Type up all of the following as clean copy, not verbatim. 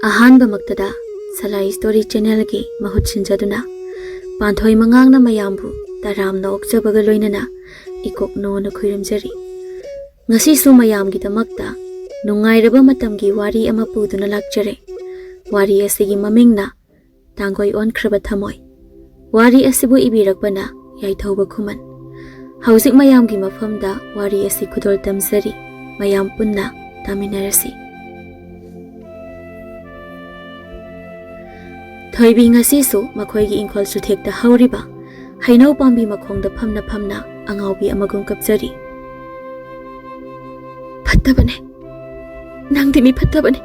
ꯑꯍꯥꯟꯕꯃꯛꯇꯗ ꯁꯂꯥꯏ story ꯆꯦꯅꯦꯜꯒꯤ ꯃꯍꯨꯠ ꯁꯤꯟꯖꯗꯨꯅ ꯄꯥꯟꯊꯣꯏ ꯃꯉꯥꯡꯅ ꯃꯌꯥꯝꯕꯨ ꯇꯔꯥꯝꯅ ꯑꯣꯛꯆꯕꯒ ꯂꯣꯏꯅꯅ ꯏꯀꯣꯛꯅꯣꯅ ꯈꯨꯔꯨꯝꯖꯔꯤ꯫ ꯉꯁꯤꯁꯨ ꯃꯌꯥꯝꯒꯤꯗꯃꯛꯇ ꯅꯨꯡꯉꯥꯏꯔꯕ ꯃꯇꯝꯒꯤ ꯋꯥꯔꯤ ꯑꯃ ꯄꯨꯗꯨꯅ ꯂꯥꯛꯆꯔꯦ꯫ ꯋꯥꯔꯤ ꯑꯁꯤꯒꯤ ꯃꯃꯤꯡꯅ ꯇꯥꯡꯒꯣꯏ ꯑꯣꯟꯈ꯭ꯔꯕ ꯊꯃꯣꯏ꯫ ꯋꯥꯔꯤ ꯑꯁꯤꯕꯨ ꯏꯕꯤꯔꯛꯄꯅ ꯌꯥꯏꯊꯧꯕ ꯈꯨꯃꯟ꯫ ꯍꯧꯖꯤꯛ ꯃꯌꯥꯝꯒꯤ ꯃꯐꯝꯗ ꯋꯥꯔꯤ ꯑꯁꯤ ꯈꯨꯗꯣꯜ ꯇꯝꯖꯔꯤ꯫ ꯃꯌꯥꯝ ꯄꯨꯟꯅ ꯇꯥꯃꯤꯟꯅꯔꯁꯤ꯫ ꯊꯣꯏꯕꯤ ꯉꯁꯤꯁꯨ ꯃꯈꯣꯏꯒꯤ ꯏꯪꯈꯣꯜ ꯆꯨꯊꯦꯛꯇ ꯍꯧꯔꯤꯕ ꯍꯩꯅꯧ ꯄꯥꯝꯕꯤ ꯃꯈꯣꯡꯗ ꯐꯝꯅ ꯐꯝꯅ ꯑꯉꯥꯎꯕꯤ ꯑꯃꯒꯨꯝ ꯀꯞꯆꯔꯤ꯫ ꯐꯠꯇꯕꯅꯦ, ꯅꯪꯗꯤ ꯃꯤ ꯐꯠꯇꯕꯅꯦ,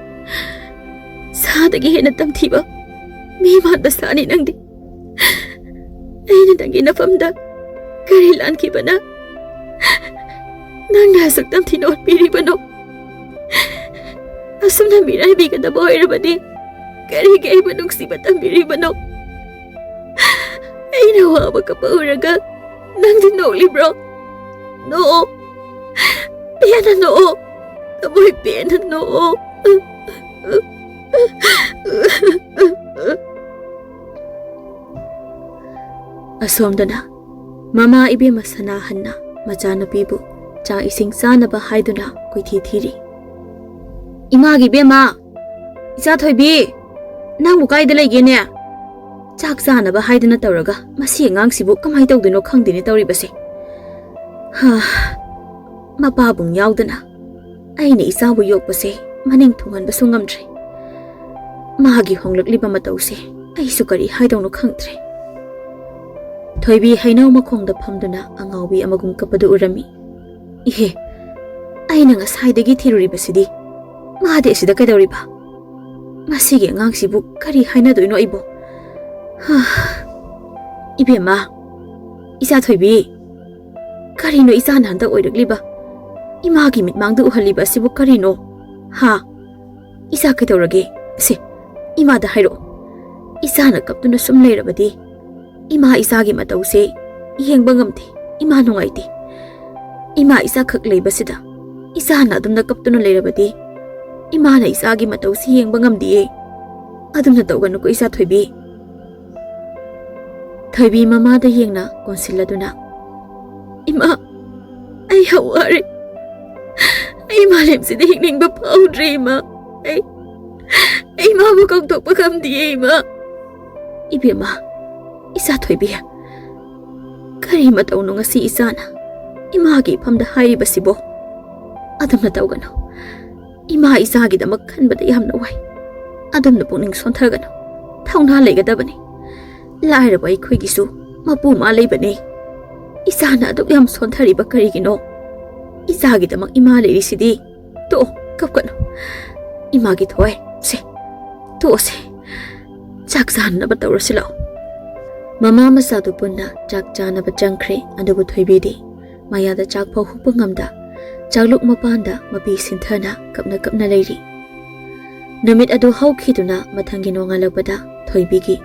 ꯁꯥꯗꯒꯤ ꯍꯦꯟꯅ ꯇꯝꯊꯤꯕ ꯃꯤ ꯃꯥꯟꯕ ꯁꯥꯅꯤ ꯅꯪꯗꯤ꯫ ꯑꯩꯅ ꯅꯪꯒꯤ ꯅꯐꯝꯗ ꯀꯔꯤ ꯂꯥꯟꯈꯤꯕꯅ ꯅꯪꯅ ꯑꯁꯨꯛ ꯇꯝꯊꯤꯅ ꯑꯣꯠꯄꯤꯔꯤꯕꯅꯣ? ꯑꯁꯨꯝꯅ ꯃꯤꯔꯥꯏꯕꯤꯒꯗꯕ ꯑꯣꯏꯔꯕꯗꯤ ꯀꯔꯤꯒꯤ ꯑꯩꯕꯨ ꯅꯨꯡꯁꯤꯕ ꯇꯝꯕꯤꯔꯤꯕꯅꯣ? ꯑꯩꯅ ꯋꯥꯕ ꯀꯞꯄ ꯎꯔꯒ ꯅꯪꯗꯤ ꯅꯣꯛꯂꯤꯕ꯭ꯔꯣ? ꯅꯣꯛꯑꯣ, ꯄꯦꯟꯅ ꯅꯣꯛꯑꯣ, ꯊꯃꯣꯏ ꯄꯦꯟꯅ ꯅꯣꯛꯑꯣ꯫ ꯑꯁꯣꯝꯗꯅ ꯃꯃꯥ ꯏꯕꯦꯝꯃ ꯁꯅꯥꯍꯟꯅ ꯃꯆꯥꯅꯨꯄꯤꯕꯨ ꯆꯥꯛ ꯏꯁꯤꯡ ꯆꯥꯅꯕ ꯍꯥꯏꯗꯨꯅ ꯀꯣꯏꯊꯤ ꯊꯤꯔꯤ꯫ ꯏꯃꯥꯒꯤ ꯏꯕꯦꯝꯃ, ꯏꯆꯥ ꯊꯣꯏꯕꯤ, ꯅꯪꯕꯨ ꯀꯥꯏꯗ ꯂꯩꯒꯦꯅꯦ? ꯆꯥꯛ ꯆꯥꯅꯕ ꯍꯥꯏꯗꯨꯅ ꯇꯧꯔꯒ ꯃꯁꯤ ꯑꯉꯥꯡꯁꯤꯕꯨ ꯀꯃꯥꯏ ꯇꯧꯗꯣꯏꯅꯣ ꯈꯪꯗꯦꯅꯦ ꯇꯧꯔꯤꯕꯁꯦ꯫ ꯃꯄꯥꯕꯨꯡ ꯌꯥꯎꯗꯅ ꯑꯩꯅ ꯏꯆꯥꯕꯨ ꯌꯣꯛꯄꯁꯦ ꯃꯅꯤꯡ ꯊꯨꯡꯍꯟꯕꯁꯨ ꯉꯝꯗ꯭ꯔꯦ꯫ ꯃꯥꯒꯤ ꯍꯣꯡꯂꯛꯂꯤꯕ ꯃꯇꯧꯁꯦ ꯑꯩꯁꯨ ꯀꯔꯤ ꯍꯥꯏꯗꯧꯅꯣ ꯈꯪꯗ꯭ꯔꯦ꯫ ꯊꯣꯏꯕꯤ ꯍꯩꯅꯧ ꯃꯈꯣꯡꯗ ꯐꯝꯗꯨꯅ ꯑꯉꯥꯎꯕꯤ ꯑꯃꯒꯨꯝ ꯀꯞꯄꯗꯨ ꯎꯔꯝꯃꯤ꯫ ꯏꯍꯦ, ꯑꯩꯅ ꯉꯁꯥꯏꯗꯒꯤ ꯊꯤꯔꯨꯔꯤꯕꯁꯤꯗꯤ ꯃꯥꯗꯤ ꯑꯁꯤꯗ ꯀꯩꯗꯧꯔꯤꯕ? ꯃꯁꯤꯒꯤ ꯑꯉꯥꯡꯁꯤꯕꯨ ꯀꯔꯤ ꯍꯥꯏꯅꯗꯣꯏꯅꯣ ꯑꯩꯕꯨ? ꯏꯕꯦꯝꯃ, ꯏꯆꯥ ꯊꯣꯏꯕꯤ, ꯀꯔꯤꯅꯣ ꯏꯆꯥꯅ ꯍꯟꯗꯛ ꯑꯣꯏꯔꯛꯂꯤꯕ ꯏꯃꯥꯒꯤ ꯃꯤꯠꯃꯥꯡꯗ ꯎꯍꯜꯂꯤꯕ ꯑꯁꯤꯕꯨ ꯀꯔꯤꯅꯣ? ꯏꯆꯥ ꯀꯩꯗꯧꯔꯒꯦ? ꯁꯦ, ꯏꯃꯥꯗ ꯍꯥꯏꯔꯛꯑꯣ꯫ ꯏꯆꯥꯅ ꯀꯞꯇꯨꯅ ꯁꯨꯝ ꯂꯩꯔꯕꯗꯤ ꯏꯃꯥ ꯏꯆꯥꯒꯤ ꯃꯇꯧꯁꯦ ꯌꯦꯡꯕ ꯉꯝꯗꯦ, ꯏꯃꯥ ꯅꯨꯡꯉꯥꯏꯇꯦ꯫ ꯏꯃꯥ ꯏꯆꯥ ꯈꯛ ꯂꯩꯕꯁꯤꯗ ꯏꯆꯥꯅ ꯑꯗꯨꯝꯅ ꯀꯞꯇꯨꯅ ꯂꯩꯔꯕꯗꯤ ꯏꯃꯥꯅ ꯏꯆꯥꯒꯤ ꯃꯇꯧꯁꯤ ꯌꯦꯡꯕ ꯉꯝꯗꯤꯌꯦ꯫ ꯑꯗꯨꯝꯅ ꯇꯧꯒꯅꯨꯀꯣ ꯏꯆꯥ ꯊꯣꯏꯕꯤ꯫ ꯊꯣꯏꯕꯤ ꯃꯃꯥꯗ ꯌꯦꯡꯅ ꯀꯣꯟꯁꯤꯜꯂꯗꯨꯅ, ꯏꯃꯥ, ꯑꯩ ꯌꯥꯝ ꯋꯥꯔꯦ, ꯑꯩ ꯃꯥꯂꯦꯝꯁꯤꯗ ꯍꯤꯡꯅꯤꯡꯕ ꯐꯥꯎꯗ꯭ꯔꯦ ꯏꯃꯥ꯫ ꯑꯩ ꯏꯃꯥꯕꯨ ꯀꯧꯊꯣꯛꯄ ꯉꯝꯗꯤꯌꯦ ꯏꯃꯥ꯫ ꯏꯕꯦꯝꯃ, ꯏꯆꯥ ꯊꯣꯏꯕꯤ, ꯀꯔꯤ ꯃꯇꯧꯅꯣ ꯉꯁꯤ ꯏꯆꯥꯅ ꯏꯃꯥꯒꯤ ꯏꯐꯝꯗ ꯍꯥꯏꯔꯤꯕꯁꯤꯕꯣ? ꯑꯗꯨꯝꯅ ꯇꯧꯒꯅꯨ, ꯏꯃꯥ ꯏꯆꯥꯒꯤꯗꯃꯛ ꯈꯟꯕꯗ ꯌꯥꯝꯅ ꯋꯥꯏ꯫ ꯑꯗꯨꯝꯅ ꯄꯨꯛꯅꯤꯡ ꯁꯣꯟꯊꯒꯅꯨ, ꯊꯧꯅꯥ ꯂꯩꯒꯗꯕꯅꯤ꯫ ꯂꯥꯏꯔꯕ ꯑꯩꯈꯣꯏꯒꯤꯁꯨ ꯃꯄꯨ ꯃꯥ ꯂꯩꯕꯅꯤ꯫ ꯏꯆꯥꯅ ꯑꯗꯨꯛ ꯌꯥꯝ ꯁꯣꯟꯊꯔꯤꯕ ꯀꯔꯤꯒꯤꯅꯣ? ꯏꯆꯥꯒꯤꯗꯃꯛ ꯏꯃꯥ ꯂꯩꯔꯤꯁꯤꯗꯤ꯫ ꯇꯣꯛꯑꯣ, ꯀꯞꯀꯅꯨ ꯏꯃꯥꯒꯤ ꯊꯋꯥꯏ꯫ ꯁꯦ, ꯇꯣꯛꯑꯣꯁꯦ, ꯆꯥꯛ ꯆꯥꯅꯕ ꯇꯧꯔꯁꯤ ꯂꯥꯛꯑꯣ꯫ ꯃꯃꯥ ꯃꯆꯥꯗꯨ ꯄꯨꯟꯅ ꯆꯥꯛ ꯆꯥꯅꯕ ꯆꯪꯈ꯭ꯔꯦ꯫ ꯑꯗꯨꯕꯨ ꯊꯣꯏꯕꯤꯗꯤ ꯃꯌꯥꯗ ꯆꯥꯛ ꯐꯥꯎ ꯍꯨꯞꯄ ꯉꯝꯗ ꯆꯥꯛꯂꯨꯛ ꯃꯄꯥꯟꯗ ꯃꯄꯤ ꯁꯤꯟꯊꯅ ꯀꯞꯅ ꯀꯞꯅ ꯂꯩꯔꯤ꯫ ꯅꯨꯃꯤꯠ ꯑꯗꯨ ꯍꯧꯈꯤꯗꯨꯅ ꯃꯊꯪꯒꯤ ꯅꯣꯡꯉꯥꯜꯂꯛꯄꯗ ꯊꯣꯏꯕꯤꯒꯤ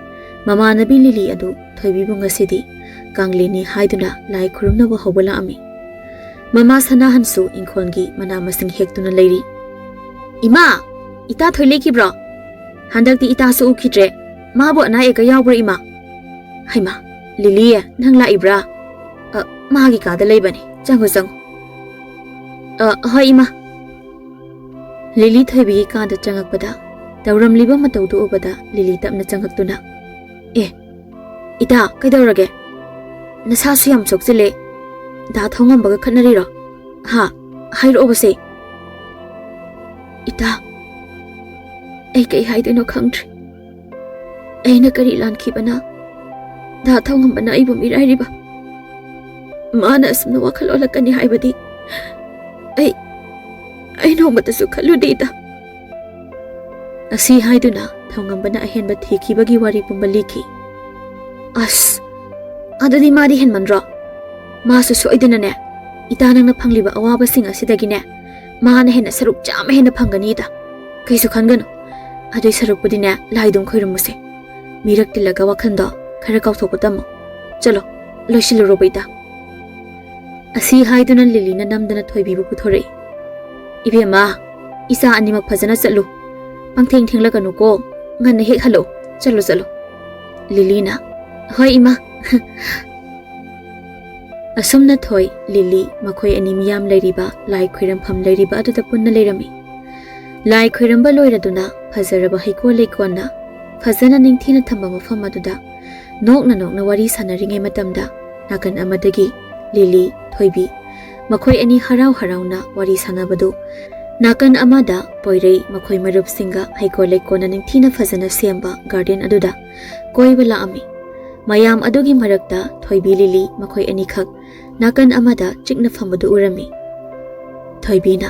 ꯃꯃꯥꯟꯅꯕꯤ ꯂꯤꯂꯤ ꯑꯗꯨ ꯊꯣꯏꯕꯤꯕꯨ ꯉꯁꯤꯗꯤ ꯀꯥꯡꯂꯦꯟꯅꯤ ꯍꯥꯏꯗꯨꯅ ꯂꯥꯏ ꯈꯨꯔꯨꯝꯅꯕ ꯍꯧꯕ ꯂꯥꯛꯑꯝꯃꯤ꯫ ꯃꯃꯥ ꯁꯅꯥꯍꯟꯁꯨ ꯏꯪꯈꯣꯜꯒꯤ ꯃꯅꯥ ꯃꯁꯤꯡ ꯍꯦꯛꯇꯨꯅ ꯂꯩꯔꯤ꯫ ꯏꯃꯥ, ꯏꯇꯥ ꯊꯣꯏ ꯂꯩꯈꯤꯕ꯭ꯔꯣ? ꯍꯟꯗꯛꯇꯤ ꯏꯇꯥꯁꯨ ꯎꯈꯤꯗ꯭ꯔꯦ, ꯃꯥꯕꯨ ꯑꯅꯥ ꯑꯌꯦꯛꯀ ꯌꯥꯎꯕ꯭ꯔꯥ ꯏꯃꯥ? ꯍꯩꯃꯥ, ꯂꯤꯂꯤ, ꯅꯪ ꯂꯥꯛꯏꯕ꯭ꯔꯥ? ꯃꯥꯒꯤ ꯀꯥꯗ ꯂꯩꯕꯅꯤ, ꯆꯪꯉꯨ ꯆꯪꯉꯨ꯫ ꯍꯣꯏ ꯏꯃꯥ꯫ ꯂꯤꯂꯤ ꯊꯣꯏꯕꯤꯒꯤ ꯀꯥꯗ ꯆꯪꯉꯛꯄꯗ ꯇꯧꯔꯝꯂꯤꯕ ꯃꯇꯧꯗꯨ ꯎꯕꯗ ꯂꯤꯂꯤ ꯇꯞꯅ ꯆꯪꯉꯛꯇꯨꯅ, ꯏꯇꯥ, ꯀꯩꯗꯧꯔꯒꯦ? ꯅꯁꯥꯁꯨ ꯌꯥꯝ ꯁꯣꯛꯆꯤꯜꯂꯦ, ꯗꯥ ꯊꯧꯉꯝꯕꯒ ꯈꯠꯅꯔꯤꯔꯣ? ꯍꯥꯏꯔꯛꯑꯣꯕꯁꯦ꯫ ꯏꯇꯥ, ꯑꯩ ꯀꯩ ꯍꯥꯏꯗꯣꯏꯅꯣ ꯈꯪꯗ꯭ꯔꯦ꯫ ꯑꯩꯅ ꯀꯔꯤ ꯂꯥꯟꯈꯤꯕꯅ ꯗꯥ ꯊꯧꯉꯝꯕꯅ ꯑꯩꯕꯨ ꯃꯤꯔꯥꯏꯔꯤꯕ? ꯃꯥꯅ ꯑꯁꯨꯝꯅ ꯋꯥꯈꯜ ꯑꯣꯜꯂꯛꯀꯅꯤ ꯍꯥꯏꯕꯗꯤ ꯑꯩ ꯅꯣꯡꯃꯇꯁꯨ ꯈꯜꯂꯨꯗꯦ ꯏꯇꯥ꯫ ꯑꯁꯤ ꯍꯥꯏꯗꯨꯅ ꯊꯧꯉꯝꯕꯅ ꯑꯍꯦꯟꯕ ꯊꯤꯈꯤꯕꯒꯤ ꯋꯥꯔꯤ ꯄꯨꯝꯕ ꯂꯤꯈꯤ꯫ ꯑꯁ, ꯑꯗꯨꯗꯤ ꯃꯥꯗꯤ ꯍꯦꯟꯃꯟꯗ꯭ꯔꯣ? ꯃꯥꯁꯨ ꯁꯣꯏꯗꯅꯅꯦ ꯏꯇꯥ ꯅꯪꯅ ꯐꯪꯂꯤꯕ ꯑꯋꯥꯕꯁꯤꯡ ꯑꯁꯤꯗꯒꯤꯅꯦ ꯃꯥꯅ ꯍꯦꯟꯅ ꯁꯔꯨꯛ ꯆꯥꯝꯃ ꯍꯦꯟꯅ ꯐꯪꯒꯅꯤ ꯏꯇꯥ꯫ ꯀꯩꯁꯨ ꯈꯟꯒꯅꯨ, ꯑꯗꯨꯏ ꯁꯔꯨꯛꯄꯨꯗꯤꯅꯦ ꯂꯥꯏꯗꯨꯝ ꯈꯣꯏꯔꯝꯃꯨꯁꯦ꯫ ꯃꯤꯔꯛ ꯇꯤꯜꯂꯒ ꯋꯥꯈꯟꯗꯣ ꯈꯔ ꯀꯥꯎꯊꯣꯛꯄ ꯇꯝꯃꯣ꯫ ꯆꯠꯂꯣ, ꯂꯣꯏꯁꯤꯜꯂꯨꯔꯣꯕ ꯏꯇꯥ꯫ ꯑꯁꯤ ꯍꯥꯏꯗꯨꯅ ꯂꯤꯂꯤꯅ ꯅꯝꯗꯅ ꯊꯣꯏꯕꯤꯕꯨ ꯄꯨꯊꯣꯔꯛꯏ꯫ ꯏꯕꯦꯝꯃ, ꯏꯆꯥ ꯑꯅꯤꯃꯛ ꯐꯖꯅ ꯆꯠꯂꯨ, Pangtheng thengla ko ngan hek halo chalo Lily na hoi ima asumna thoi Lily makhoi ani miyam leiriba lai khoiram pham leiriba adu ta punna leirami lai khoiram ba loiraduna phazaraba haiko leikona phazana ningthina thamba mafam aduda nokna wari sanaringe matamda nakan amadagi Lily thoibi makhoi ani harau na wari sanabadu nakan amada poirei makhoi marup singa haiko leikona ningthina phazana semba garden aduda koibala ami mayam adugi marakta thoibi Lily makhoi ani khak nakan amada chikna famadu urami thoibi na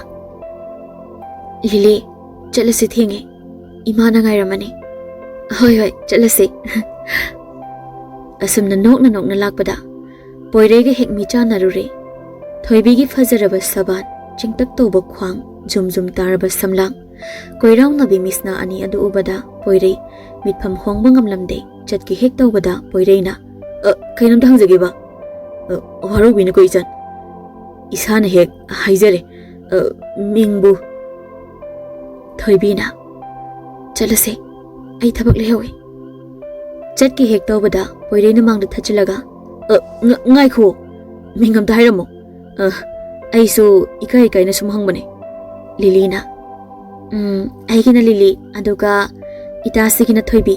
Lily chalasi thinge imana ngairamani hoi chalasi asumna nokna lakpada poirei ge hekmi chanarure thoibi gi fazaraba saban chingtak toba khwang zum taraba samlang koirau na bimisna ani adu ubada poirei mitpham hongba ngamlamde chatki hek tobada poirei na kainam dhangjage ba haro bina koi chan isana hek haijare mingbu thoibi na chalase ai thabak lehawi chatki hek tobada poirei na mangda thachilaga ngai kho mingam ta hairamo ai su ikai na sum hangbane Lily na ai gina Lily aduga ita sigina thoibi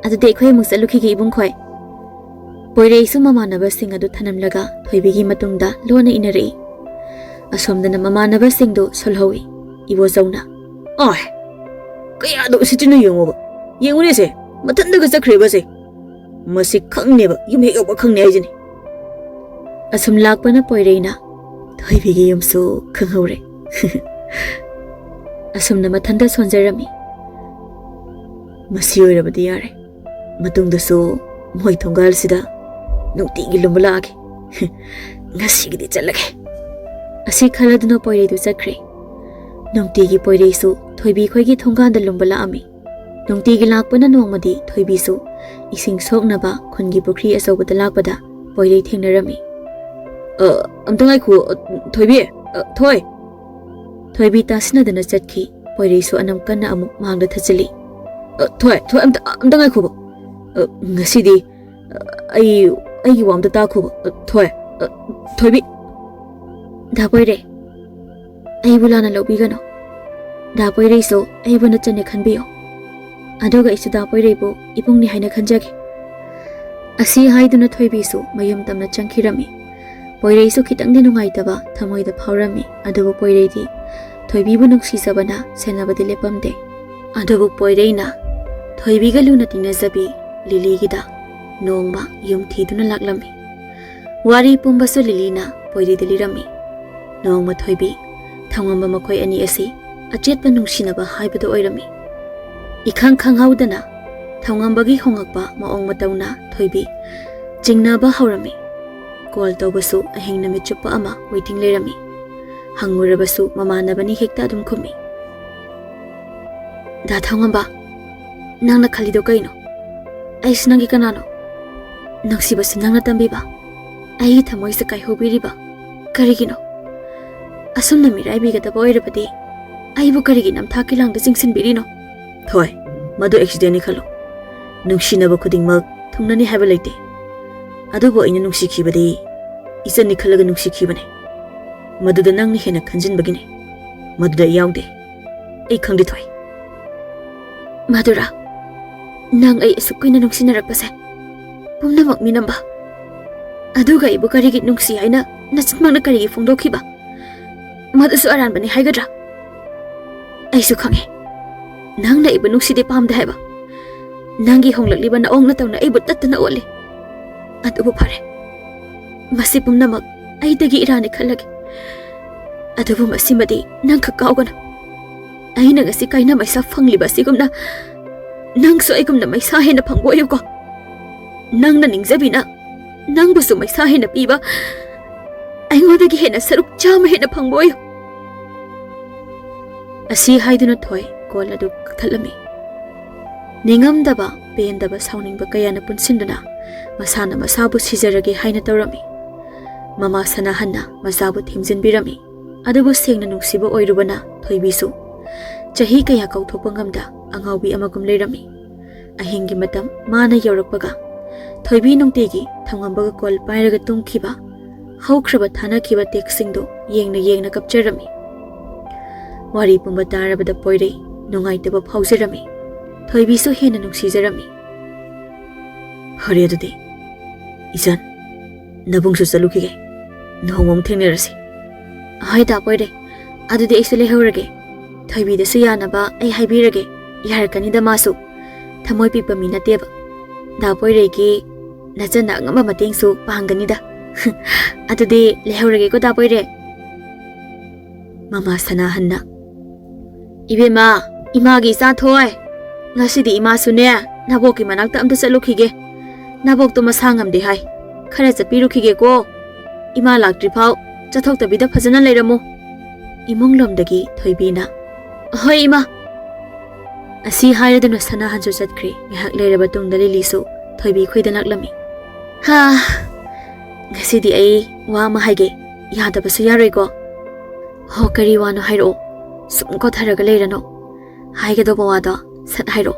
adu de khoi mu salukhi gi ibung khoi poirei su mamanaba sing adu thanamlaga thoibi gi matungda lona inari asomdana mamanaba sing do solhowi ibo zauna oi kaya do sitinu yengo yengune se matanda ga sakhre se masi khangne ba yum he ba khangne ai jini asum lakpana poirei na thoibi gi yum su khanghore asumna mathanda sonjarami masi oirabadi yare matungda so moi thongal sida nukti gi lumbala age ngasi gi chalage asi khaladuna poirei du chakre nungti gi poirei su thoibi khoi gi thongan da lumbala ami nungti gi lakpana nongmadi thoibi su ising soknaba khungi pukri asobada lakpada poirei thengnarami amtangai khu thoibi thoi thoibi tasinadana chatki poirei su anam kanna amuk mangda thachili thoi amtangai khu ngasidi ai gi wamda ta khu thoi thoibi da poire ai bulana lobi gano da poire so ai bana chane khanbiyo adoga isu da poire bo ipung ni haina khanjage asi haiduna thoibi su mayam tamna changkhirami poire su khitang ni nungai taba thamoi da phawrami adobo poire di thoibi bu nungsi sabana senabadi lepamde adobo poire na thoibi ga luna tingna zabi Lily gi da nongma yum thiduna laklami wari pumba su Lily na poire delirami nongma thoibi thangamba makhoi ani asi achetpa nungsinaba haibado oirami ikhang haudana thangamba gi hongakpa maong matawna thoibi jingnaba haurami call tawbasu ahingna michupa ama waiting lerami hangurabasu mamanabani hekta adum khumi da thangamba nangna khalido kaino ai sinangi kanano naksibasu nangna tambiba ai thamoi sa kai hobiriba karigino asumna mirai biga da boirabadi ai bu karigi nam thakilang da jingsin birino thoi madu accident ni khalo nungsinaba khudingmak thungnani haba leite adubo ina nungsikhibadi isan ni khalaga nungsikhibane maduda nangni hena khanjin bagine maduda yaude ai khangdi thoi madura nang ai sukuina nungsinarapase pumnamak minamba aduga ibu karigi nungsi haina nasitmangna karigi phongdokhiba madasu aranbani haigadra aisu khange nangna ibu nungside pamda haiba nangi honglakliba na ongna tawna ibu tattana ole adubu phare masi pumnamak aidagi irani khallage adubu masimadi nangka kaugana aina ngasi kaina maisa phangliba sigumna nangsu aigumna maisa hena phangboyuko nangna ningjabina nangbusu maisa hena piba aingodagi hena saruk chama hena phangboyu asi haiduna thoi kol adu kathalami ningamdaba pendaba sauningba kayana punsinduna masana masabu sijarage haina tawrami mama sanahanna masabu thimjinbirami adubu sengna nungsiba oirubana thoibisu chahi kaya kauthokpa ngamda angaubi amagum leirami. Ahingi matam mana yaurakpaga thoibi nungtegi thamgambaga kol pairaga tungkhiba haukraba thanakhiba teksingdo yengna kapcharami. Wari pumba tarabada poirei nungaitaba phaujarami. Thoibisu hena nungsijarami. Hare adudi isan nabungsu chalukhige nohomam thengnerasi. Hai da poire adudi aisu lehaurage thoibi dasu yanaba ai haibirage yarkanida masu thamoi pipa minateba da poire ki najana ngamba matengsu pangganida. Adudi lehaurage ko da poire. Mama sanahanna ibema imagi sa thoi ngasidi ima sune naboki manakta amta chalukhige nabok to masangam de hai khara chapirukhige ko ima laktri phau chathok tabida phajana leiramu. Imung lomdagi thoibina hoi ima asi hairaduna sana hanju chatkri ngahak leiraba tungda lilisu thoibi khoida laklami. Ha ngasidi ai wa ma haige yada basu yaroi ko ho kari wano hairo sum ko tharaga leirano haige do bawada sat hairo.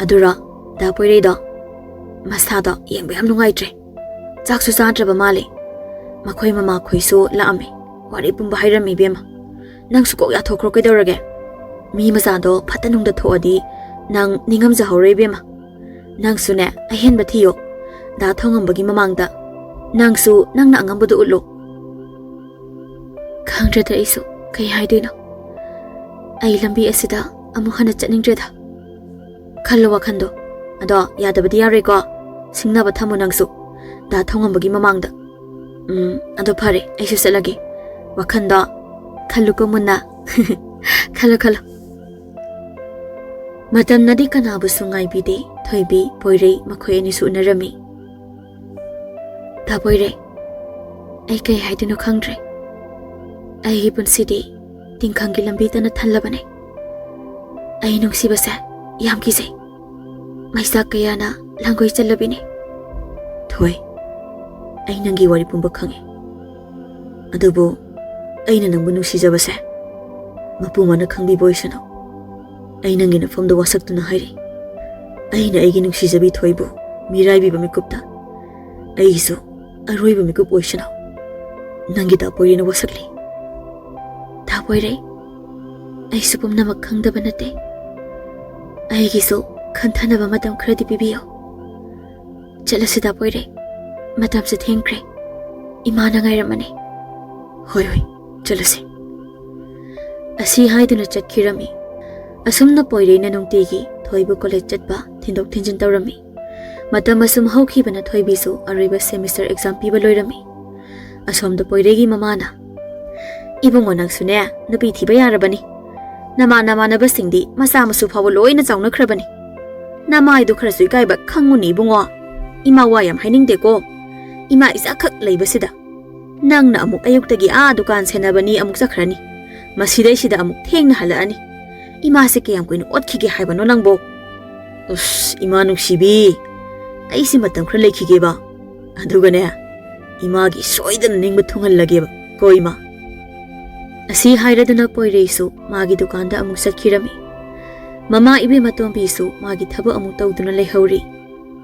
Adura da poirei da masada yengba yam nungaitre chaksu chadraba male makhoi mama khoisu laame wari pumba hairami bema nangsu ko ya thokro kedaurage mi masado phatanungda thoadi nang ningam ja hore bema nangsu ne ahenba thiyo da thongambagi mamangda nangsu nangna angambadu ullo. Khangrada isu kai haidino ai lambi asida amu hana chatningdreda khallo wakhando ado yadabadi yare ko singnaba thamo nangsu da thongambagi mamangda. Ado phare aisu salage wakhanda khallu ko munna khallo matam nadi kanabu sungai bide thoibi poirei makhoi ani su narami. Da poire ai kai haidino khangdre ai punsidi tingkhangi lambi tana thanlabane ai nungsibase yam kise maisa kayana langoi chalabine. Thoi ai nangi wari pumba khange adubu aina nangbu nuksijabase mapumana khangbi boisano ai nangi na famda wasaktuna hairi aina aigi nuksijabi thoibu miraibi bamikupta aisu aroiba mikup oisano nangi da poirina wasakli. Da poire ai supum namak khangdaba nate aigi so khantanaba matam khradi pibiyo chalasi da poire matam se thengkre imana ngairamani. Hoi chalasi asi haiduna chatkirami asumna poire na nungtegi thoibu college chatba thindok thinjin tawrami. Matam asum haukibana thoibisu ariba semester exam piba loirami. Asomda poiregi mamana ibungo nangsune nupi thiba yarabani nama basingdi masa masu phawo loina chawna khrabani nama idu khara sui kaiba khanguni bungo ima wayam hainingde ko ima isa khak leibasida nangna amuk ayuktagi a dukan senabani amuk sakhrani masidai sida amuk thengna halani ima se kiyam kuin otkhige haibano nangbo. Us ima nuksibi aisi matam khra lekhige ba adugane imagi soidana ningba thungal ba ko ima. Asi hairaduna poireisu magi dukanda amuk satkirami. Mama ibe matombisu magi thaba amuk tawduna lehauri.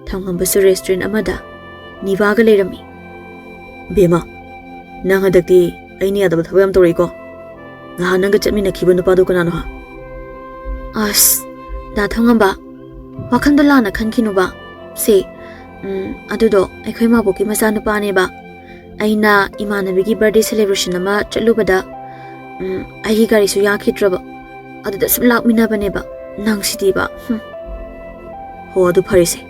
Thamgambasu restaurant amada nivaga leirami. Bema nang hadakti aini adaba thaba yam tawrei ko ngaha nanga chatmina khiba nupadu kanano ha. As da thongamba wakhando lana khankinuba se adudo aikhoi maboki masa nupane ba aina imanabigi birthday celebration ama chalubada ai gari su yakhitraba aduda sum lakminabane ba nangsidii ba. Ho adu pharise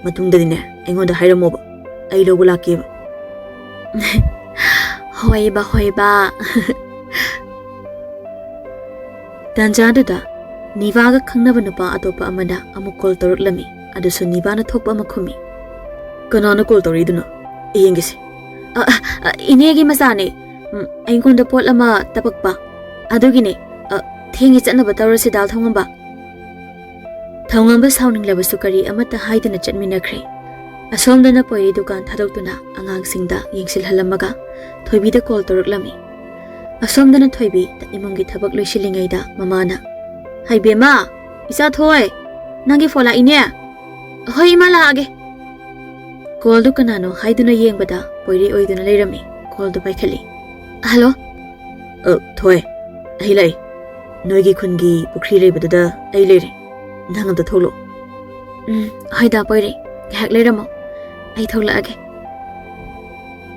matungdadine aingonda hairamo ba ai lobu lakke ba. Hoi ba tanjaduda nivaga khangnaba nupa atopa amada amuk call tawraklami adusu nibana thokpa makhumi. Kanana call tawriduna yengise inegi masane aingonda pot lama tapakpa adugine thengi chatnaba tawrasi dal thongamba. Thongamba sauninglabasu kari amata haidana chatminakhre. Asomdana poiri dukan thadoktuna angangsingda yengsilhalamaga thoibida call tawraklami. Asomdana thoibi ta imungi thabak loisilingaida mamana Hai bema, isa thoi. Nangi fola ine. Hoi ima laage. Call du kanano haiduna yengbada poiri oiduna leirami. Call du paikhali. Hello. Thoi. Ai lai. Noigi khungi pukri leibadada ai leire. Nang amta tholo. Haida poiri. Ngahak leiramo. Ai tholage.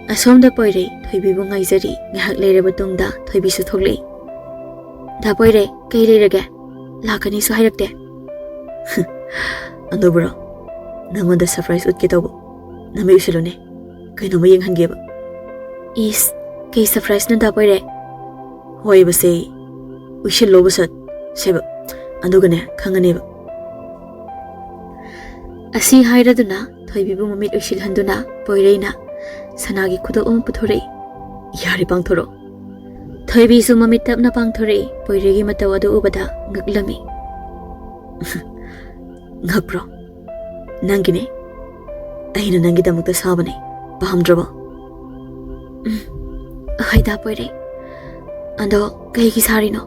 Asomda poire thoibi bu ngaijari ngahak leiraba tungda thoibi su thoglei. Da poire kai leirage. Lakani su hairakte. Ando bro. Nangonda surprise utke tawbo. Nami usilone. Kaino mayeng hangeba. Is kai surprise na da poire. Hoi base. Usil lo basat. Seba. Ando gane kanganeba. Asi hairaduna thoibi bu mamit usil handuna poireina sanagi khudo puthorei. Yari pangthoro. Thoibi su mamit tapna pangthorei poiregi mataw adu ubada ngaklami. Ngakbro. Nangine. Aina nangi damukta sabane. Pahamdraba. Haida poire. Ando kaigi sarino.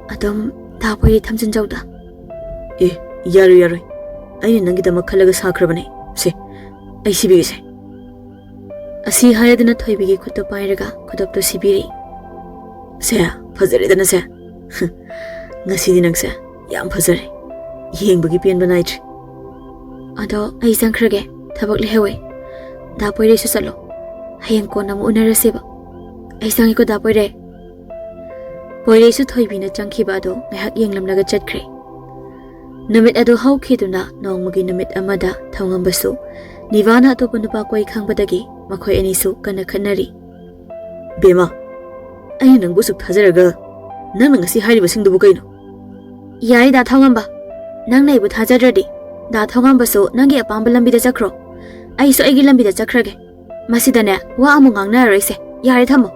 Adom da poire thamjin jawda. Yaru. Aina nangi damak khalaga sakrabane. Se. Ai sibigi se. Asi haraduna thoibigi khutto pairaga khudopto sibiri. Se phajare dana se. Ngasi dinang se. Yam phajare. Yengbagi pian banai. Ado ai sangkrage thabak lehewe. Da poire su salo. Hayang ko namu unaraseba. Ai sangi ko da poire. Poire su thoibina changkhiba ado ngahak yenglamnaga chatkre. Namit ado haukhiduna nongmagi namit amada thawngambasu nivana atopa nupa koi khangbadagi makhoi anisu kana khanari. Bema. Ai nangbu suk thajaraga. Nang ngasi hairiba singdubu kaino. Yai da thawngamba. Nang naibu thajadradi. Da thawngambasu nangi apamba lambida chakro. Ai su aigi lambida chakrage. Masidane wa amu ngangnaraise. Yari thamo.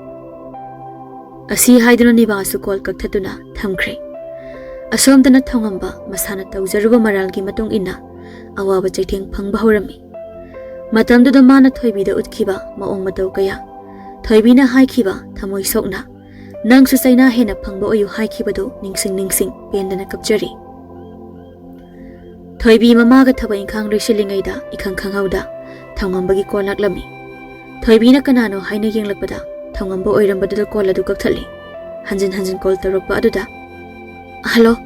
Asi haiduna niba su kol kakthatuna thamkhre. Asomdana thawngamba masana tawjaruba maralgi matung ina awaba chaitheng phangba horami. Matamduda mana thoibida utkhiba maong mataw kaya. Thoibina haikhiba thamoi sokna. Nang su saina hena phangba oyu haikhibado ningsing pendana kapjari. Thoibi mamaga thaba inkhang risilingaida ikhang khanghauda thawngambagi kolaklami. Thoibina kanano haina yenglakpada thawngamba oirambadada koladu kakthali. Hanjin kol tarokpa aduda. Hello.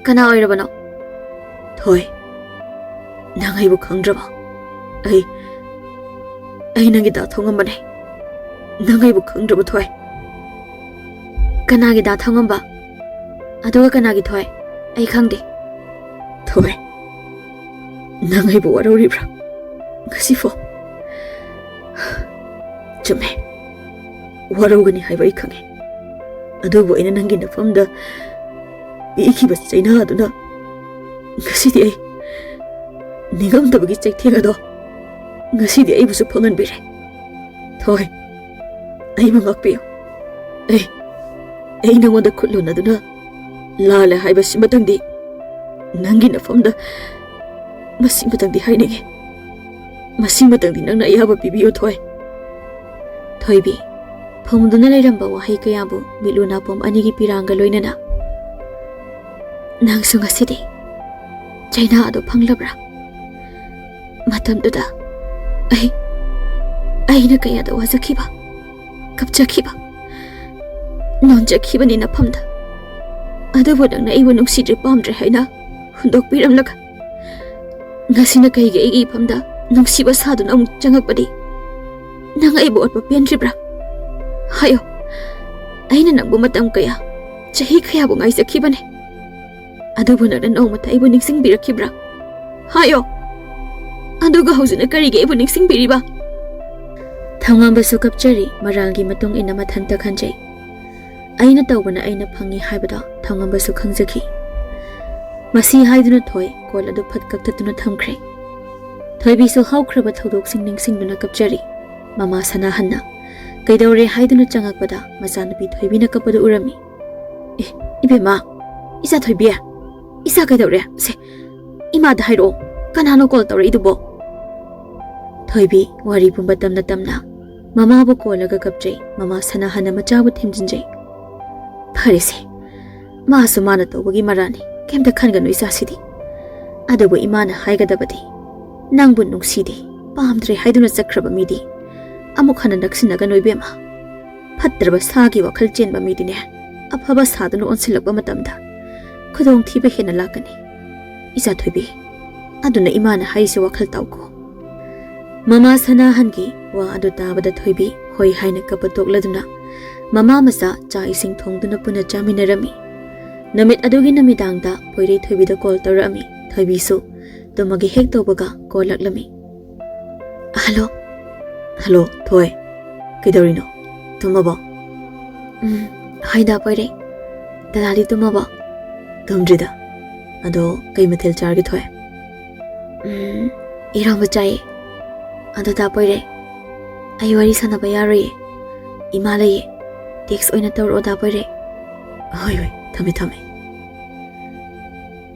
Kana oirabano? Thoi. Nangai bu khangdraba. Ai nangi da thongambane. Nangai bu khangdraba thoi. Kanagi da thongamba. Adoga kanagi thoi. Ai khangde. Thoi. Nangai bu waroribra. Ngasifo. Chume. Warogani haiba ikhange. Adobo ina nangi nafamda ikiba chaina aduna. Ngasidi ai nigamdabagi chaithengado. Ngasidi ai busu phanganbire. Thoi. Ai mangakpiyo. Ai nangonda khutlunaduna lala haiba simatangdi nangi nafamda masimatangdi hainege. Masimatangdi nangna ayaba pibiyo thoi. Thoibi phomduna leiramba wahai kayabu miluna pom anigi piranga loinana. Nang su ngasidi chaina ado phanglabra. Matamduda aina kayada wajakhiba kapjakhiba nonjakhiba ni nafamda adubu nangna ibu nungsidre pamdre haina hundokpiramlaga ngasina kaigi aigi ifamda nungsiba saduna amuk changakpadi nang aibu atpa pendribra hayo aina nangbu matam kaya chahi khayabu ngaisakhibane adubu nangna nongmata aibu ningsingbirakibra hayo aduga hauzuna karige aibu ningsingbiriba. Thawngamba kapchari maralgi matung ina mathanta khanjai. Aina tawbana aina phangi haibada thawngamba khangjakhi. Masi haiduna thoi kol adu phat kaktatuna thamkhre. Thoibi su haukraba thodok singduna kapchari. Mama sana hanna kaidore haiduna changakpada machanupi thoibina kapadu urami. Ibema isa thoibia isa kaidore se ima da hairo kanano kol tawre idubo. Thoibi wari pumba tamna mama bu kolaga kapjai mama sana hana machabu thimjinjai. Pharese Masu mana tawbagi marani kemta khanganu isasidi. Adubu imana haigadabadi. Nangbu nungsidi. Pamdre haiduna chakraba midi. Amuk hana naksinaga noibema. Phatraba sagi wakhal chenba midine. Afaba sadunu onsilakba matamda. Khudong thiba hena lakani. Isa thoibi. Aduna imana haise wakhal tawko. Mama sanahangi wa adu tabada thoibi hoi haina kapatokladuna. Mama masa cha ising thongduna puna chaminarami. Namit adugi namidangda poirei thoibida call tarami. Thoibi su tumagi hek tawbaga call laklami. Hello. Hello, Thoi. Kidorino. Tumabo. Haida poirei. Dadadi tumabo. Tumdrida. Ado kai mathil chargi Thoi. Iramba chai. Ado ta poirei. Ai wari sanaba yaroi. Imalaye. Text oina tawro da poirei. Hoi hoi. Thame thame.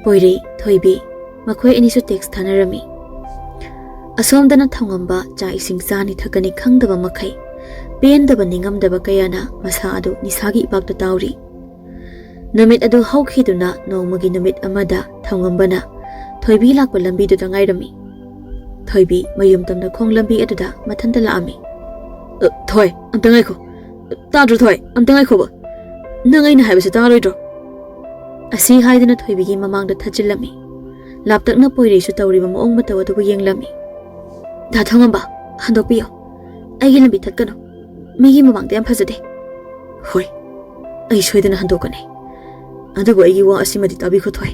Poirei Thoibi makhoi anisu text thanarami. Asomdana thongamba cha ising chani thakani khangdaba makhai pendaba ningamdaba kayana masa adu nisagi ibakta tawri. Namit adu haukhiduna nomagi namit amada thongambana Thoibi lakpa lambi du dangairami. Thoibi mayum tamna khong lambi aduda mathanta laami. Thoi amtangai kho. Tadru Thoi amtangai kho ba. Nangai na haibase taroidro. Asi haidana Thoibigi mamangda thajillami. Laptakna poirei su tawriba maong mataw adubu yenglami. Da thongamba handokpiyo. Aigi lambi thatkano. Migi mamangda yam phajade. Hoi. Ai soidana handokane. Adubu aigi wa asimadi tabi kho Thoi.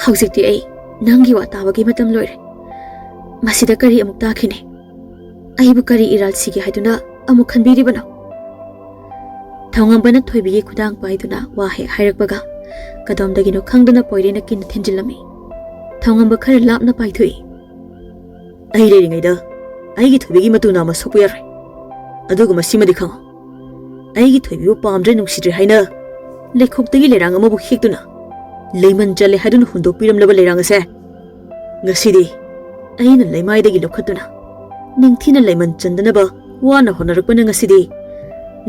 Haujikti ai nangi wa tabagi matam loire. Masida kari amuk takhine. Aibu kari iral sige haiduna amuk khanbiribano. Thongambana Thoibigi khudang paiduna wa he hairakbaga. Kadamdagino khangduna poirena kin thenjilami. Thongamba khara lapna paithui. Ai leiringaida aigi Thoibigi matuna ma sopuyar. Adugu masimadi khango. Aigi Thoibibu pamdre nungsidre haina lekhoktagi lerang amabu hekduna. Leiman jale haduna hundokpiramlaba lerang ase. Ngasidi aina leimaidagi lokhatuna. Ningthina leiman chandanaba wana honarakpana ngasidi.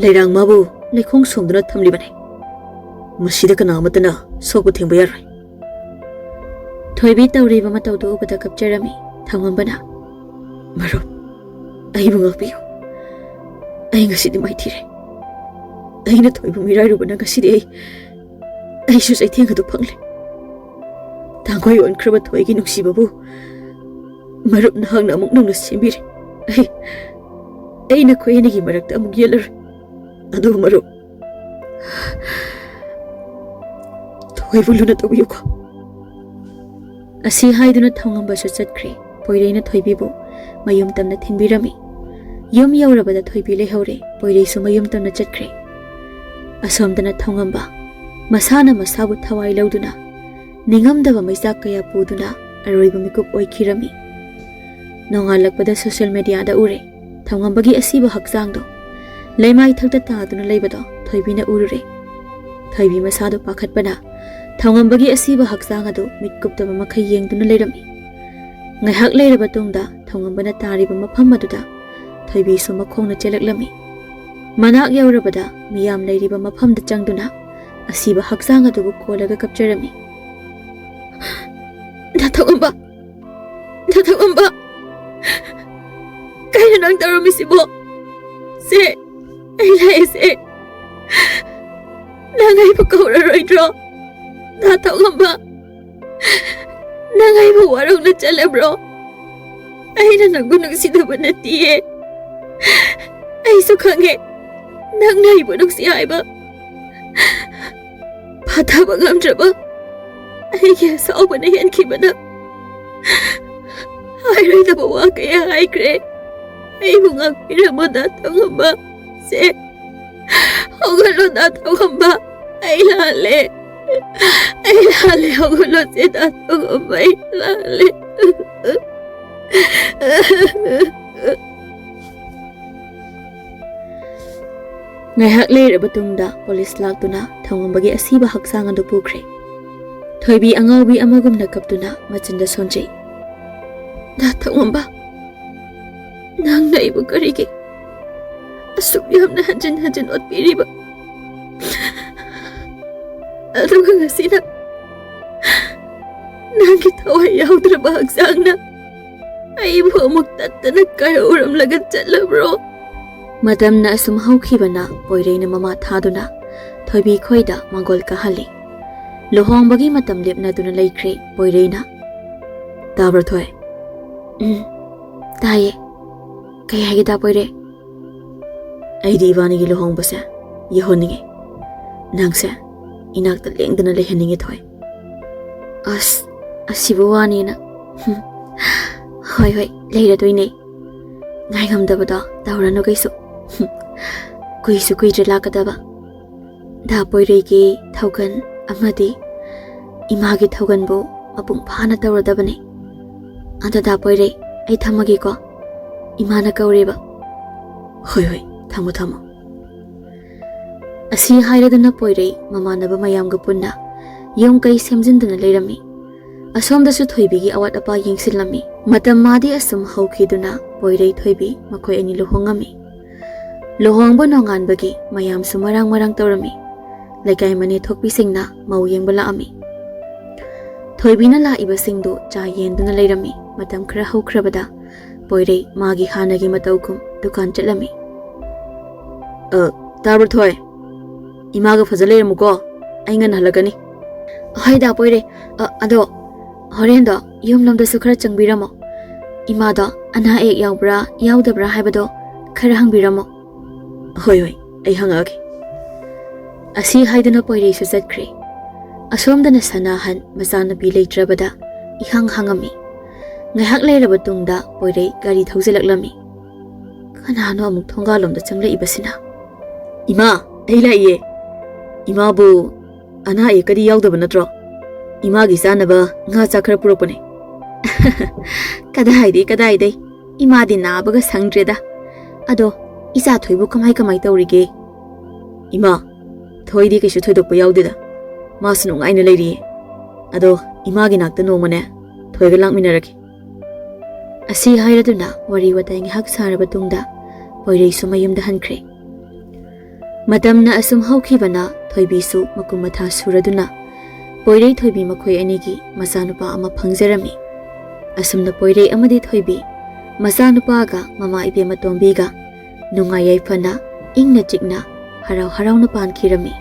Lerang mabu lekhong somduna thamlibane. Masida kana amatana sokbu thengba yaroi. Thoibi tawriba matawdu ubada kapjarami thangambana. Maro aibu ngakpiyo. Ai ngasidi maithire. Aina Thoibu mirairubana ngasidi ai su saithenga phangle. Tangoi onkhrabi Thoigi nungsibabu marup nahangna amuk nungna sembire. Aina khoyenigi marakta amuk yelar. Adu marup Thoibuluna tawiyuko. Asi haiduna thongamba su chatkre. Poireina Thoibibu mayum tamna thinbirami. Yum yaurabada Thoibi lehore. Poirei su mayum tamna chatkre. Asomdana thongamba masana masabu thawai lauduna. Ningamdaba maisak kaya puduna aroiba mikup oikhirami. Nongalakpada social media da ure. Thongambagi asiba hakjangdo. Leimai thakta taaduna leibado Thoibina urure. Thoibi masadu pakhatpana. Thongambagi asiba hakjang adu mitkuptaba makhai yengduna leirami. Ngaihak leiraba tungda thongambana tariba mafam aduda Thoibi su makhongna chelaklami. Manak yaurabada miyam leiriba mafamda changduna asiba hakjang adubu kholaga kapjarami. Da thongamba kaina nang tarumisibo se ai lai se nangai bu kauraroidro. Da thongamba nangai bu warong na chalebro. Aina nangbu nungsidaba natiye. Ai su khange nang naibu nungsi haiba. Pathaba ngamdraba aigi asawbana henkibana. Hairoidaba wa kaya haikre. Aibu ngakpiramo da thongamba se hogalo da thongamba ai lale hogalo se da thongamba ai lale. Ngaihak leiraba tungda police laktuna thongambagi asiba haksang adu pukre. Thoibi angaubi amagumna kaptuna machinda sonjei. Da thongamba nang naibu karigi asuk yamna hanjin otpiriba. ꯑꯗꯨꯒ ꯉꯁꯤꯅ ꯅꯪꯒꯤ ꯊꯋꯥꯏ ꯌꯥꯎꯗ꯭ꯔꯕ ꯍꯛꯆꯥꯡꯅ ꯑꯩꯕꯨ ꯑꯃꯨꯛ ꯇꯠꯇꯅ ꯀꯥꯏꯍꯧꯔꯝꯂꯒ ꯆꯠꯂꯕ꯭ꯔꯣ? ꯃꯇꯝꯅ ꯑꯁꯨꯝ ꯍꯧꯈꯤꯕꯅ ꯄꯣꯏꯔꯩꯅ ꯃꯃꯥ ꯊꯥꯗꯨꯅ ꯊꯣꯏꯕꯤ ꯈꯣꯏꯗ ꯃꯥꯡꯒꯣꯜ ꯀꯥꯍꯜꯂꯤ꯫ ꯂꯨꯍꯣꯡꯕꯒꯤ ꯃꯇꯝ ꯂꯦꯞꯅꯗꯨꯅ ꯂꯩꯈ꯭ꯔꯦ ꯄꯣꯏꯔꯩꯅ꯫ ꯇꯥꯕ꯭ꯔ ꯊꯣꯏ? ꯇꯥꯏꯌꯦ꯫ ꯀꯩ ꯍꯥꯏꯒꯦ ꯗꯥ ꯄꯣꯏꯔꯩ? ꯑꯩꯗꯤ ꯏꯕꯥꯅꯤꯒꯤ ꯂꯨꯍꯣꯡꯕꯁꯦ ꯌꯥꯍꯣꯟꯅꯤꯡꯉꯦ꯫ ꯅꯪꯁꯦ ꯏꯅꯥꯛꯇ ꯂꯦꯡꯗꯅ ꯂꯩꯍꯟꯅꯤꯡꯉꯦ ꯊꯣꯏ꯫ ꯑꯁ ꯑꯁꯤꯕꯨ ꯋꯥꯅꯤꯅ꯫ ꯍꯣꯏ ꯍꯣꯏ ꯂꯩꯔꯗꯣꯏꯅꯦ꯫ ꯉꯥꯏꯉꯝꯗꯕꯗꯣ ꯇꯧꯔꯅꯨ ꯀꯩꯁꯨ꯫ ꯀꯨꯏꯁꯨ ꯀꯨꯏꯗ꯭ꯔꯦ ꯂꯥꯛꯀꯗꯕ꯫ ꯗꯥ ꯄꯣꯏꯔꯩꯒꯤ ꯊꯧꯒꯟ ꯑꯃꯗꯤ ꯏꯃꯥꯒꯤ ꯊꯧꯒꯟꯕꯨ ꯃꯄꯨꯡ ꯐꯥꯅ ꯇꯧꯔꯗꯕꯅꯤ꯫ ꯑꯗꯣ ꯗꯥ ꯄꯣꯏꯔꯩ ꯑꯩ ꯊꯝꯃꯒꯦꯀꯣ꯫ ꯏꯃꯥꯅ ꯀꯧꯔꯦꯕ꯫ ꯍꯣꯏ ꯍꯣꯏ ꯊꯝꯃꯣ ꯊꯝꯃꯣ꯫ ꯑꯁꯤ ꯍꯥꯏꯔꯗꯨꯅ ꯄꯣꯏꯔꯩ ꯃꯃꯥꯟꯅꯕ ꯃꯌꯥꯝꯒ ꯄꯨꯟꯅ ꯌꯨꯝ ꯀꯩ ꯁꯦꯝꯖꯤꯟꯗꯨꯅ ꯂꯩꯔꯝꯃꯤ꯫ ꯑꯁꯣꯝꯗꯁꯨ ꯊꯣꯏꯕꯤꯒꯤ ꯑꯋꯥꯠ ꯑꯄꯥ ꯌꯦꯡꯁꯤꯜꯂꯝꯃꯤ꯫ ꯃꯇꯝ ꯃꯥꯗꯤ ꯑꯁꯨꯝ ꯍꯧꯈꯤꯗꯨꯅ ꯄꯣꯏꯔꯩ ꯊꯣꯏꯕꯤ ꯃꯈꯣꯏ ꯑꯅꯤ ꯂꯨꯍꯣꯡꯉꯝꯃꯤ꯫ ꯂꯨꯍꯣꯡꯕ ꯅꯣꯡꯉꯥꯟꯕꯒꯤ ꯃꯌꯥꯝꯁꯨ ꯃꯔꯥꯡ ꯃꯔꯥꯡ ꯇꯧꯔꯝꯃꯤ꯫ ꯂꯩꯀꯥꯏ ꯃꯅꯦ ꯊꯣꯛꯄꯤꯁꯤꯡꯅ ꯃꯧ ꯌꯦꯡꯕ ꯂꯥꯛꯑꯝꯃꯤ꯫ ꯊꯣꯏꯕꯤꯅ ꯂꯥꯛꯏꯕꯁꯤꯡꯗꯨ ꯆꯥ ꯌꯦꯟꯗꯨꯅ ꯂꯩꯔꯝꯃꯤ꯫ ꯃꯇꯝ ꯈꯔ ꯍꯧꯈ꯭ꯔꯕꯗ ꯄꯣꯏꯔꯩ ꯃꯥꯒꯤ ꯍꯥꯟꯅꯒꯤ ꯃꯇꯧꯒꯨꯝ ꯗꯨꯀꯥꯟ ꯆꯠꯂꯝꯃꯤ꯫ ꯇꯥꯕ꯭ꯔ ꯊꯣꯏ? ꯏꯃꯥꯒ ꯐꯖ ꯂꯩꯔꯝꯃꯨꯀꯣ, ꯑꯩ ꯉꯟꯅ ꯍꯜꯂꯛꯀꯅꯤ꯫ ꯍꯣꯏ ꯗꯥ ꯄꯣꯏꯔꯩ, ꯑꯗꯣ ꯍꯣꯔꯦꯟꯗꯣ ꯌꯨꯝꯂꯣꯝꯗꯁꯨ ꯈꯔ ꯆꯪꯕꯤꯔꯝꯃꯣ꯫ ꯏꯃꯥꯗꯣ ꯑꯅꯥ ꯑꯌꯦꯛ ꯌꯥꯎꯕ꯭ꯔꯥ ꯌꯥꯎꯗꯕ꯭ꯔꯥ ꯍꯥꯏꯕꯗꯣ ꯈꯔ ꯍꯪꯕꯤꯔꯝꯃꯣ꯫ ꯍꯣꯏ ꯍꯣꯏ ꯑꯩ ꯍꯪꯉꯛꯑꯒꯦ꯫ ꯑꯁꯤ ꯍꯥꯏꯗꯨꯅ ꯄꯣꯏꯔꯩꯁꯨ ꯆꯠꯈ꯭ꯔꯦ꯫ ꯑꯁꯣꯝꯗꯅ ꯁꯅꯥꯍꯟ ꯃꯆꯥꯅꯨꯄꯤ ꯂꯩꯇ꯭ꯔꯕꯗ ꯏꯍꯥꯡ ꯍꯥꯡꯉꯝꯃꯤ꯫ ꯉꯥꯏꯍꯥꯛ ꯂꯩꯔꯕ ꯇꯨꯡꯗ ꯄꯣꯏꯔꯩ ꯒꯥꯔꯤ ꯊꯧꯖꯤꯜꯂꯛꯂꯝꯃꯤ꯫ ꯀꯅꯥꯅꯣ ꯑꯃꯨꯛ ꯊꯣꯡꯒꯥꯜꯂꯣꯝꯗ ꯆꯪꯂꯛꯏꯕꯁꯤꯅ? ꯏꯃꯥ ꯑꯩ ꯂꯥꯛꯏꯌꯦ꯫ ꯏꯃꯥꯕꯨ ꯑꯅꯥ ꯑꯌꯦꯛꯀꯗꯤ ꯌꯥꯎꯗꯕ ꯅꯠꯇ꯭ꯔꯣ? ꯏꯃꯥꯒꯤ ꯆꯥꯅꯕ ꯉꯥ ꯆꯥꯛ ꯈꯔ ꯄꯨꯔꯛꯄꯅꯦ꯫ ꯀꯗꯥꯏꯗꯩ ꯏꯃꯥꯗꯤ ꯅꯥꯕꯒ ꯁꯪꯗ꯭ꯔꯦꯗ꯫ ꯑꯗꯣ ꯏꯆꯥ ꯊꯣꯏꯕꯨ ꯀꯃꯥꯏ ꯇꯧꯔꯤꯒꯦ? ꯏꯃꯥ ꯊꯣꯏꯗꯤ ꯀꯩꯁꯨ ꯊꯣꯏꯗꯣꯛꯄ ꯌꯥꯎꯗꯦꯗ, ꯃꯥꯁꯨ ꯅꯨꯡꯉꯥꯏꯅ ꯂꯩꯔꯤꯌꯦ꯫ ꯑꯗꯣ ꯏꯃꯥꯒꯤ ꯅꯥꯛꯇ ꯅꯣꯡꯃꯅꯦ ꯊꯣꯏꯒ ꯂꯥꯛꯃꯤꯟꯅꯔꯒꯦ꯫ ꯑꯁꯤ ꯍꯥꯏꯔꯗꯨꯅ ꯋꯥꯔꯤ ꯋꯥꯇꯥꯏ ꯉꯥꯏꯍꯥꯛ ꯁꯥꯔꯕ ꯇꯨꯡꯗ ꯄꯣꯏꯔꯩꯁꯨ ꯃꯌꯨꯝꯗ ꯍꯟꯈ꯭ꯔꯦ꯫ ꯃꯇꯝꯅ ꯑꯁꯨꯝ ꯍꯧꯈꯤꯕꯅ ꯊꯣꯏꯕꯤꯁꯨ ꯃꯀꯨꯝ ꯃꯊꯥ ꯁꯨꯔꯗꯨꯅ ꯄꯣꯏꯔꯩ ꯊꯣꯏꯕꯤ ꯃꯈꯣꯏ ꯑꯅꯤꯒꯤ ꯃꯆꯥꯅꯨꯄꯥ ꯑꯃ ꯐꯪꯖꯔꯝꯃꯤ꯫ ꯑꯁꯨꯝꯅ ꯄꯣꯏꯔꯩ ꯑꯃꯗꯤ ꯊꯣꯏꯕꯤ ꯃꯆꯥꯅꯨꯄꯥꯒ ꯃꯃꯥ ꯏꯕꯦꯝꯃ ꯇꯣꯝꯕꯤꯒ ꯅꯨꯡꯉꯥꯏ ꯌꯥꯏꯐꯅ ꯏꯪꯅ ꯆꯤꯛꯅ ꯍꯔꯥꯎ ꯍꯔꯥꯎꯅ ꯄꯥꯟꯈꯤꯔꯝꯃꯤ꯫